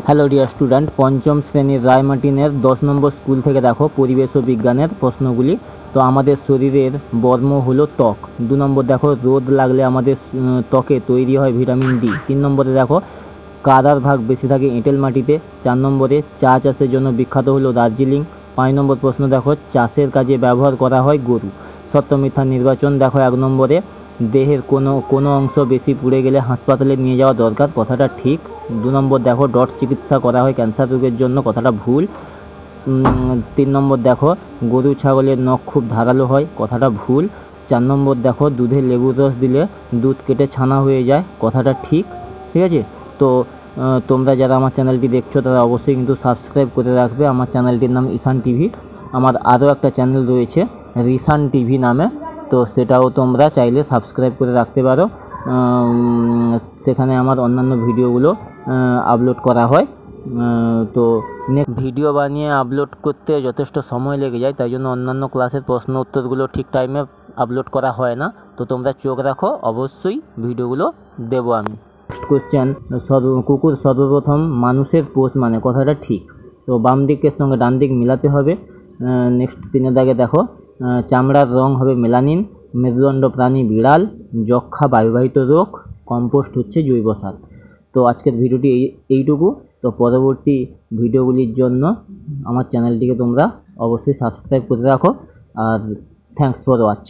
Hello dear student, পঞ্চম শ্রেণীর রায়মার্টিনের 10 নম্বর school থেকে দেখো পরিবেশ ও বিজ্ঞানের প্রশ্নগুলি। তো আমাদের শরীরের বর্ম হলো ত্বক। 2 নম্বর দেখো রোদ লাগলে আমাদের ত্বকে তৈরি হয় ভিটামিন ডি। 3 নম্বরে দেখো কাদার ভাগ বেশি থাকে এঁটেল মাটিতে। 4 নম্বরে চা চাষের জন্য বিখ্যাত হলো দার্জিলিং। 5 নম্বর প্রশ্ন দেখো চাষের কাজে ব্যবহার করা হয় গরু। সত্য মিথ্যা নির্বাচন দেখো 1 নম্বরে দেহের কোনো অংশ বেশি পুড়ে গেলে হাসপাতালে নিয়ে যাওয়া দরকার, কথাটা ঠিক। 2 নম্বর দেখো ডট চিকিৎসা করা হয় ক্যান্সার রোগের জন্য, কথাটা ভুল। 3 নম্বর দেখো গরু ছাগলের নখ খুব ধারালো হয়, কথাটা ভুল। 4 নম্বর দেখো দুধে লেবুর রস দিলে দুধ কেটে ছানা হয়ে যায়, কথাটা ঠিক। ঠিক আছে, তো তোমরা যারা আমার চ্যানেলটি দেখছো তারা অবশ্যই কিন্তু সাবস্ক্রাইব করে রাখবে। আমার চ্যানেলটির নাম ঈশান টিভি। আমার আরও একটা চ্যানেল রয়েছে রিসান টিভি নামে, তো সেটাও তোমরা চাইলে সাবস্ক্রাইব করে রাখতে পারো। সেখানে আমার অন্যান্য ভিডিওগুলো আপলোড করা হয়। তো ভিডিও বানিয়ে আপলোড করতে যথেষ্ট সময় লেগে যায়, তাই জন্য অন্যান্য ক্লাসের প্রশ্ন উত্তরগুলো ঠিক টাইমে আপলোড করা হয় না। তো তোমরা চোখ রাখো, অবশ্যই ভিডিওগুলো দেবো আমি। নেক্সট কোশ্চেন, কুকুর সর্বপ্রথম মানুষের পোষ মানে, কথাটা ঠিক। তো বাম দিকের সঙ্গে ডান দিক মিলাতে হবে। নেক্সট 3 দাগে দেখো চামড়ার রং হবে মেলানিন, মেরুদণ্ড প্রাণী বিড়াল, যক্ষা বায়ুবাহিত রোগ, কম্পোস্ট হচ্ছে জৈব সার। তো আজকের ভিডিওটি এইটুকু। তো পরবর্তী ভিডিওগুলির জন্য আমার চ্যানেলটিকে তোমরা অবশ্যই সাবস্ক্রাইব করে রাখো। আর থ্যাঙ্কস ফর ওয়াচ।